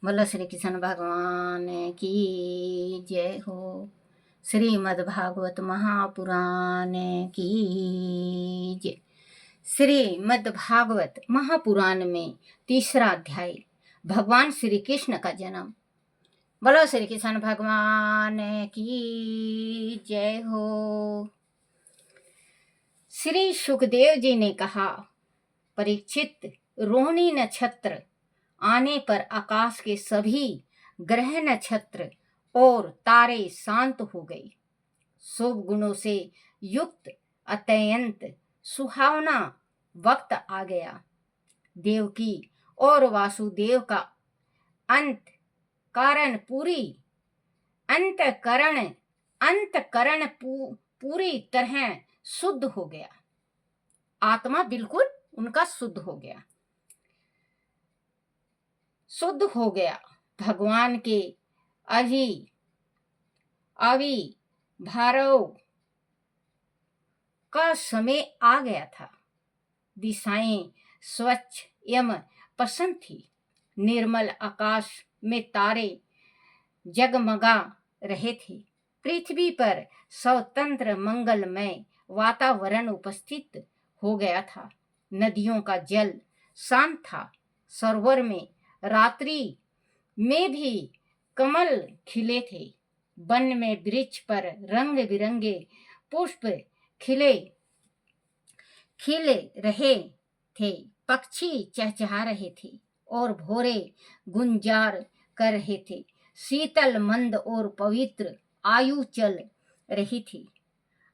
बोलो श्री कृष्ण भगवान की जय हो। श्रीमद् भागवत महापुराण की जय। श्रीमद् भागवत महापुराण में तीसरा अध्याय भगवान श्री कृष्ण का जन्म। बोलो श्री कृष्ण भगवान की जय हो। श्री सुखदेव जी ने कहा, परीक्षित, रोहिणी नक्षत्र आने पर आकाश के सभी ग्रह नक्षत्र और तारे शांत हो गए। शुभ गुणों से युक्त अत्यंत सुहावना वक्त आ गया। देवकी और वासुदेव का अंतकरण पूरी तरह शुद्ध हो गया। आत्मा बिल्कुल उनका शुद्ध हो गया। भगवान के आविर्भाव का समय आ गया था। दिशाएं स्वच्छ एवं प्रसन्न थी। निर्मल आकाश में तारे जगमगा रहे थे। पृथ्वी पर स्वतंत्र मंगलमय वातावरण उपस्थित हो गया था। नदियों का जल शांत था। सरोवर में रात्रि में भी कमल खिले थे। वन में वृक्ष पर रंग बिरंगे पुष्प खिले रहे थे। पक्षी चहचहा रहे थे और भौरे गुंजार कर रहे थे। शीतल मंद और पवित्र आयु चल रही थी।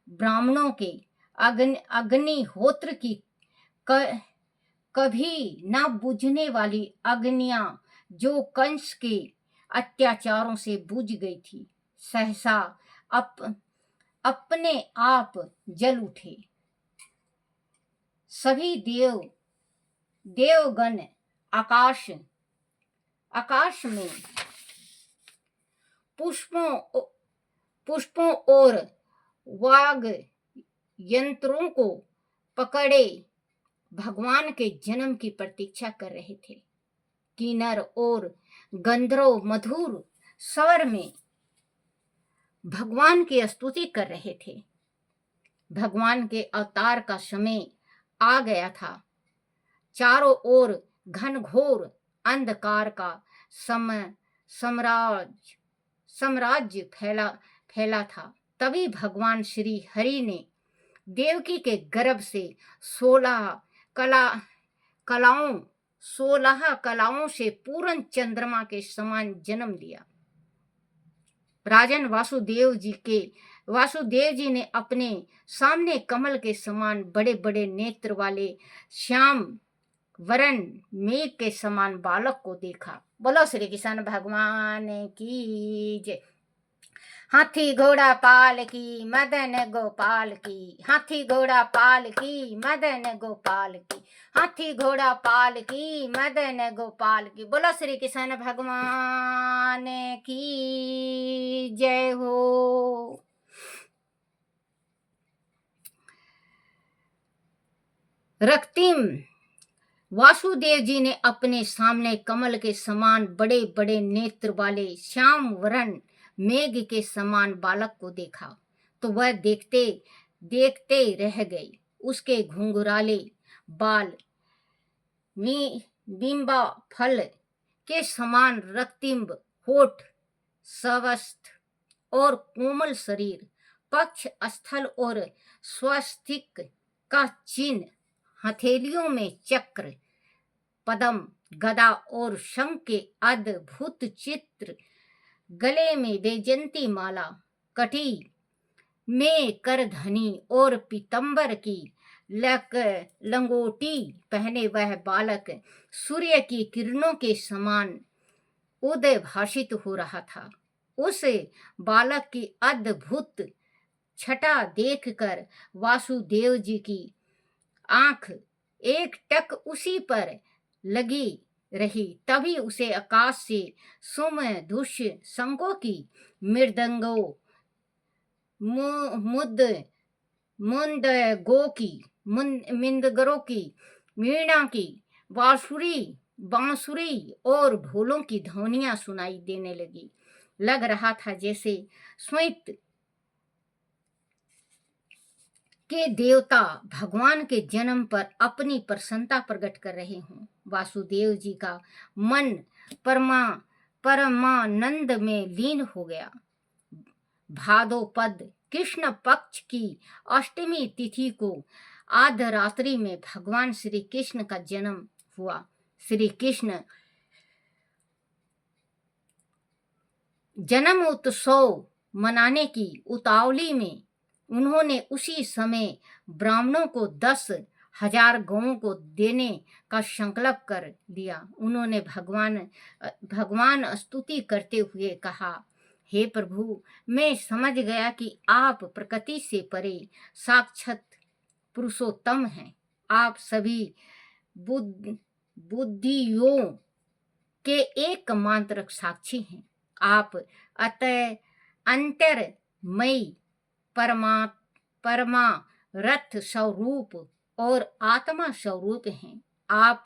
ब्राह्मणों के अग्निहोत्र की कभी न बुझने वाली अग्नियां जो कंस के अत्याचारों से बुझ गई थी, सहसा अपने आप जल उठे। सभी देवगण आकाश में पुष्पों और वाद्य यंत्रों को पकड़े भगवान के जन्म की प्रतीक्षा कर रहे थे। किन्नर और गंधर्व मधुर स्वर में भगवान की स्तुति कर रहे थे। भगवान के अवतार का समय आ गया था। चारों ओर घनघोर अंधकार का साम्राज्य फैला था। तभी भगवान श्री हरि ने देवकी के गर्भ से 16 कलाओं से पूर्ण चंद्रमा के समान जन्म लिया। राजन वासुदेव जी ने अपने सामने कमल के समान बड़े बड़े नेत्र वाले श्याम वरण मेघ के समान बालक को देखा। बोलो श्री कृष्ण भगवान की जय। हाथी घोड़ा पाल की मदन गोपाल की, हाथी घोड़ा पाल की मदन गोपाल की, हाथी घोड़ा पाल की मदन गोपाल की। बोलो श्री कृष्ण भगवान की जय हो। रক্তিम वासुदेव जी ने अपने सामने कमल के समान बड़े बड़े नेत्र वाले श्याम वरण मेघ के समान बालक को देखा तो वह देखते देखते रह गई। उसके घुंघराले बाल बिंबा फल के समान रक्तिम होठ, स्वस्थ और कोमल शरीर, पक्ष स्थल और स्वस्तिक का चिन्ह, हथेलियों में चक्र, पद्म, गदा और शंख के अद्भुत चित्र, गले में वैजयंती माला, कटी में करधनी और पीतंबर की लंगोटी पहने वह बालक सूर्य की किरणों के समान उद्भासित हो रहा था। उस बालक की अद्भुत छटा देखकर वासुदेव जी की आंख एक टक उसी पर लगी रही। तभी उसे आकाश से सुमधुर शंखों की, मृदंगों, मुंदगरों की, वीणा की, बांसुरी बांसुरी और ढोलों की ध्वनियां सुनाई देने लगी। लग रहा था जैसे स्वयं के देवता भगवान के जन्म पर अपनी प्रसन्नता प्रकट कर रहे हों। वासुदेव जी का मन परमानंद में लीन हो गया। भादोपद कृष्ण पक्ष की अष्टमी तिथि को आध रात्रि में भगवान श्री कृष्ण का जन्म हुआ। श्री कृष्ण जन्म उत्सव मनाने की उतावली में उन्होंने उसी समय ब्राह्मणों को 10,000 गौओं को देने का संकल्प कर लिया। उन्होंने भगवान स्तुति करते हुए कहा, हे प्रभु, मैं समझ गया कि आप प्रकृति से परे साक्षात पुरुषोत्तम हैं। आप सभी बुद्धियों के एकमात्र साक्षी हैं। आप अतः अंतरमयी परमारथ स्वरूप और आत्मा स्वरूप हैं। आप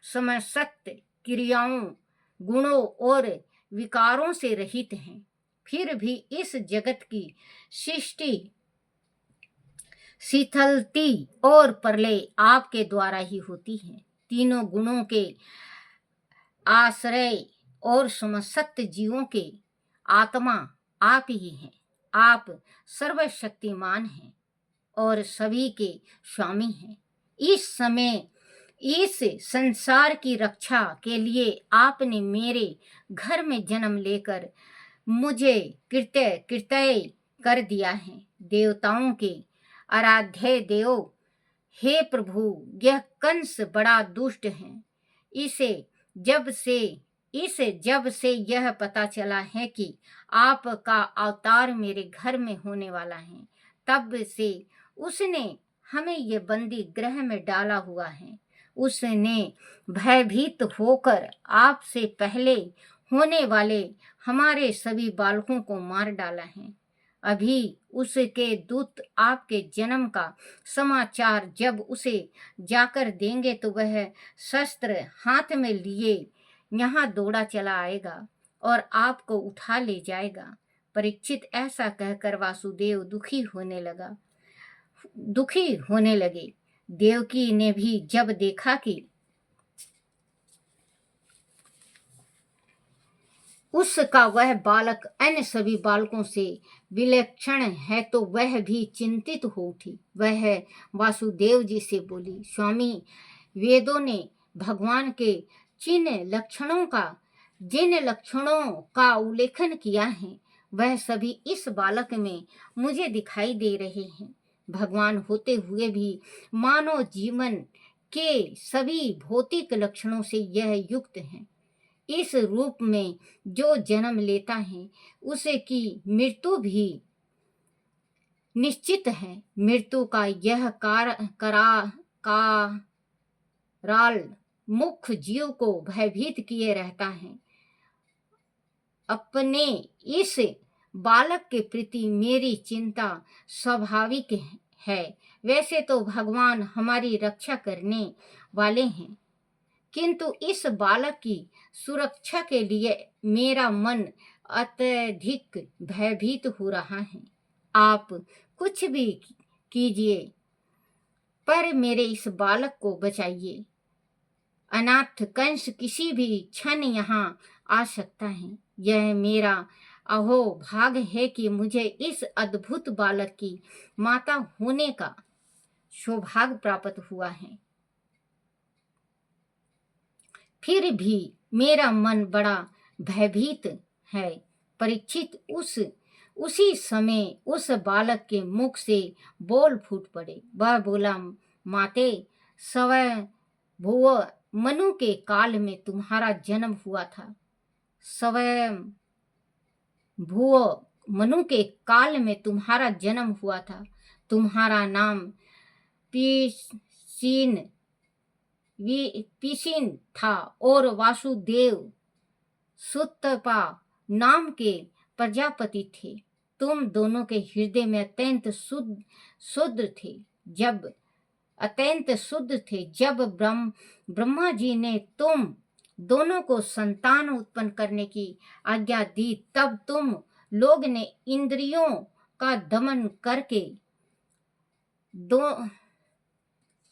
समस्त क्रियाओं, गुणों और विकारों से रहित हैं। फिर भी इस जगत की सृष्टि, शीतलती और प्रलय आपके द्वारा ही होती है। तीनों गुणों के आश्रय और समस्त जीवों के आत्मा आप ही हैं। आप सर्वशक्तिमान हैं और सभी के स्वामी हैं। इस समय इस संसार की रक्षा के लिए आपने मेरे घर में जन्म लेकर मुझे कृत्य कर दिया है। देवताओं के आराध्य देव, हे प्रभु, यह कंस बड़ा दुष्ट है। इसे जब से यह पता चला है कि आपका अवतार मेरे घर में होने वाला है, तब से उसने हमें ये बंदी गृह में डाला हुआ है। उसने भयभीत होकर आपसे पहले होने वाले हमारे सभी बालकों को मार डाला है। अभी उसके दूत आपके जन्म का समाचार जब उसे जाकर देंगे तो वह शस्त्र हाथ में लिए यहाँ दौड़ा चला आएगा और आपको उठा ले जाएगा। परीक्षित ऐसा कहकर वासुदेव दुखी होने लगे। देवकी ने भी जब देखा कि उसका वह बालक अन्य सभी बालकों से विलक्षण है तो वह भी चिंतित हो उठी। वह वासुदेव जी से बोली, स्वामी, वेदों ने भगवान के जिन लक्षणों का उल्लेखन किया है वह सभी इस बालक में मुझे दिखाई दे रहे हैं। भगवान होते हुए भी मानव जीवन के सभी भौतिक लक्षणों से यह युक्त है। इस रूप में जो जन्म लेता है उसे की मृत्यु भी निश्चित है। मृत्यु का यह कराल मुख्य जीव को भयभीत किए रहता है। अपने इस बालक के प्रति मेरी चिंता स्वाभाविक है। वैसे तो भगवान हमारी रक्षा करने वाले हैं, किंतु इस बालक की सुरक्षा के लिए मेरा मन अत्यधिक भयभीत हो रहा है। आप कुछ भी कीजिए पर मेरे इस बालक को बचाइए। अनाथ कंस किसी भी क्षण यहाँ आ सकता है। यह मेरा अहो भाग है कि मुझे इस अद्भुत बालक की माता होने का सौभाग्य प्राप्त हुआ है। फिर भी मेरा मन बड़ा भयभीत है। परीक्षित उसी समय उस बालक के मुख से बोल फूट पड़े। वह बोला, माते, स्वयं मनु के काल में तुम्हारा जन्म हुआ था। स्वयं मनु के काल में तुम्हारा जन्म हुआ था। तुम्हारा नाम पिसिन था और वासुदेव सुतपा नाम के प्रजापति थे। तुम दोनों के हृदय में अत्यंत शुद्ध थे। जब ब्रह्मा जी ने तुम दोनों को संतान उत्पन्न करने की आज्ञा दी, तब तुम लोग ने इंद्रियों का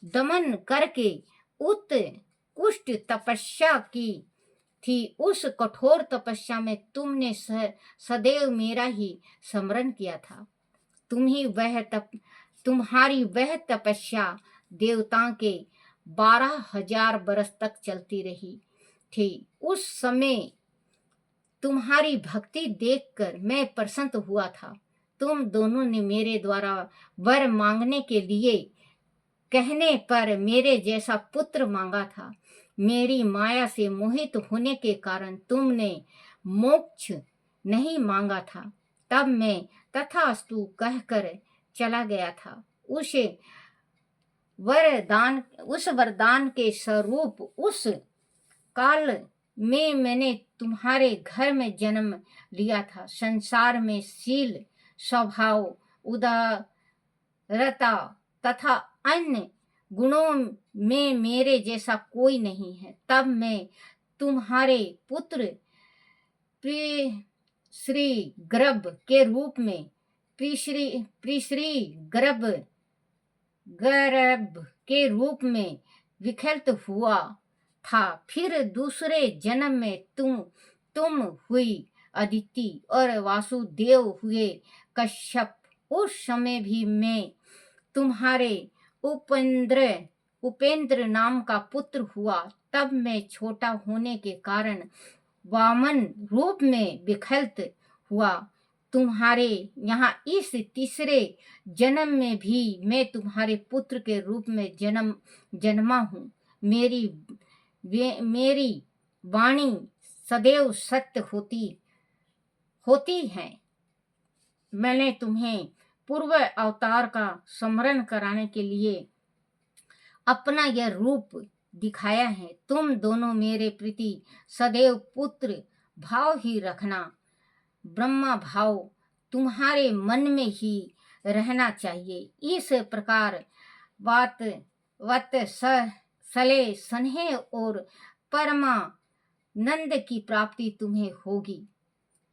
दमन करके उत्कृष्ट तपस्या की थी। उस कठोर तपस्या में तुमने सदैव मेरा ही स्मरण किया था। तुम्हारी वह तपस्या देवताओं के 12,000 बरस तक चलती रही थी। उस समय तुम्हारी भक्ति देखकर मैं प्रसन्न हुआ था। तुम दोनों ने मेरे द्वारा वर मांगने के लिए कहने पर मेरे जैसा पुत्र मांगा था। मेरी माया से मोहित होने के कारण तुमने मोक्ष नहीं मांगा था। तब मैं तथास्तु कहकर चला गया था। उस वरदान के स्वरूप उस काल में मैंने तुम्हारे घर में जन्म लिया था। संसार में शील, स्वभाव, उदारता तथा अन्य गुणों में मेरे जैसा कोई नहीं है। तब मैं तुम्हारे पुत्र श्री गर्भ के रूप में गर्भ के रूप में विकसित हुआ था। फिर दूसरे जन्म में तुम हुई अदिति और वासुदेव हुए कश्यप। उस समय भी मैं तुम्हारे उपेंद्र नाम का पुत्र हुआ। तब मैं छोटा होने के कारण वामन रूप में विकसित हुआ। तुम्हारे यहाँ इस तीसरे जन्म में भी मैं तुम्हारे पुत्र के रूप में जन्मा हूँ। मेरी वाणी सदैव सत्य होती है। मैंने तुम्हें पूर्व अवतार का स्मरण कराने के लिए अपना यह रूप दिखाया है। तुम दोनों मेरे प्रति सदैव पुत्र भाव ही रखना। ब्रह्मा भाव तुम्हारे मन में ही रहना चाहिए। इस प्रकार सले स्नेह और परमानंद की प्राप्ति तुम्हें होगी।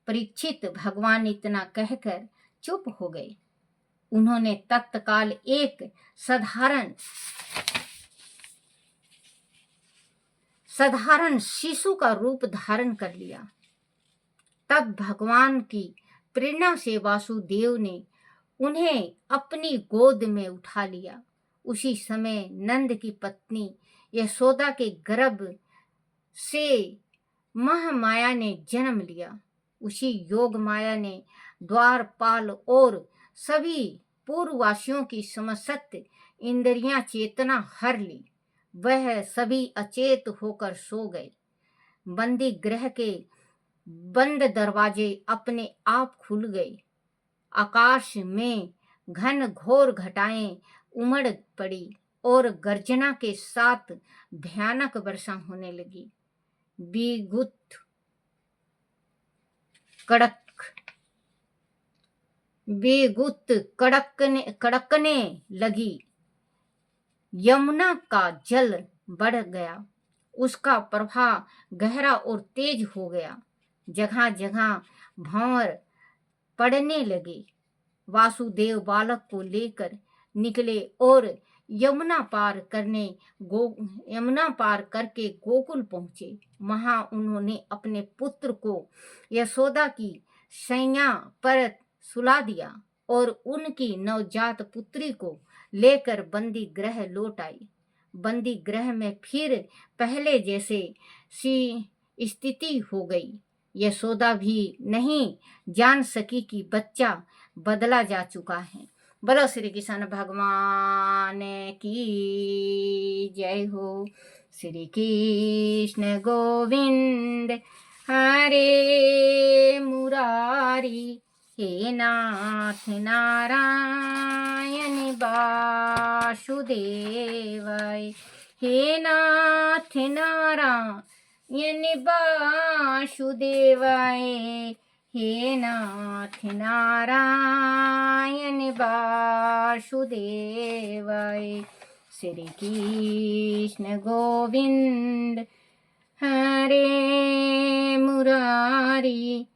परीक्षित भगवान इतना कहकर चुप हो गए। उन्होंने तत्काल एक साधारण शिशु का रूप धारण कर लिया। तब भगवान की प्रेरणा से वासुदेव ने उन्हें अपनी गोद में उठा लिया। उसी समय नंद की पत्नी यशोदा के गर्भ से महामाया ने जन्म लिया। उसी योग माया ने द्वारपाल और सभी पूर्ववासियों की समस्त इंद्रियां चेतना हर ली। वह सभी अचेत होकर सो गए। बंदी गृह के बंद दरवाजे अपने आप खुल गए। आकाश में घन घोर घटाएं उमड़ पड़ी और गर्जना के साथ भयानक वर्षा होने लगी। बेगुत कड़कने लगी। यमुना का जल बढ़ गया। उसका प्रवाह गहरा और तेज हो गया। जगह जगह भंवर पड़ने लगे। वासुदेव बालक को लेकर निकले और यमुना पार करके गोकुल पहुंचे। वहां उन्होंने अपने पुत्र को यशोदा की शैया पर सुला दिया और उनकी नवजात पुत्री को लेकर बंदी गृह लौट आई। बंदी गृह में फिर पहले जैसे सी स्थिति हो गई। यशोदा भी नहीं जान सकी कि बच्चा बदला जा चुका है। बोलो श्री कृष्ण भगवान की जय हो। श्री कृष्ण गोविंद हरे मुरारी, हे नाथ नारायण वासुदेवाय, हे नाथ नारायण वासुदेवाय, हे नाथ नारायण वासुदेवाय। श्री कृष्ण गोविंद हरे मुरारी,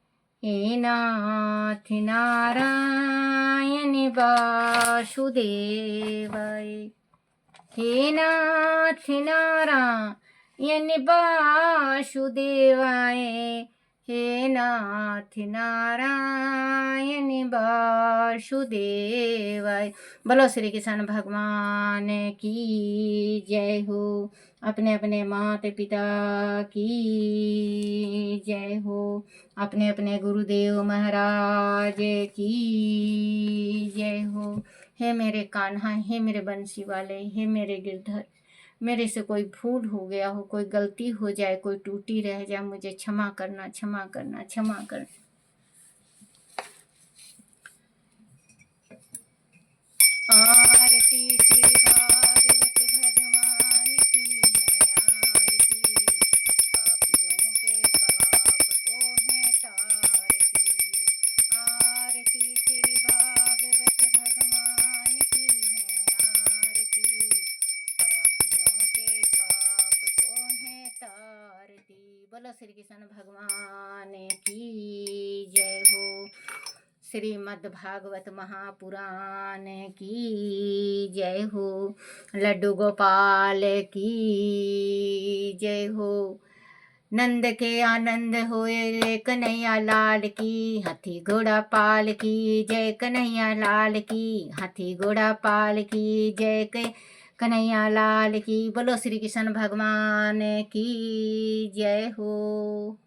हे नाथ नारायण वासुदेवाय, हे नाथ नारायण वासुदेवाय, हे नाथ नारायण वासुदेवाय। बोलो श्री कृष्ण भगवान की जय हो। अपने अपने माता पिता की जय हो। अपने अपने गुरुदेव महाराज की जय हो। हे मेरे कान्हा, हे मेरे बंसी वाले, हे मेरे गिरधर, मेरे से कोई भूल हो गया हो, कोई गलती हो जाए, कोई टूटी रह जाए, मुझे क्षमा करना, क्षमा करना, क्षमा करना। आरती श्री भागवत भगवान की है आरती, पापियों के पाप को है तारती। आरती श्री भागवत भगवान की है आरती, पापियों के पाप को है तारती। बोलो श्री कृष्ण भगवान की जय हो। श्रीमद् भागवत महापुराण की जय हो। लड्डू गोपाल की जय हो। नंद के आनंद होए रे कन्हैया लाल की, हाथी घोड़ा पाल की जय कन्हैया लाल की, हाथी घोड़ा पाल की जय कन्हैया लाल की। बोलो श्री कृष्ण भगवान की जय हो।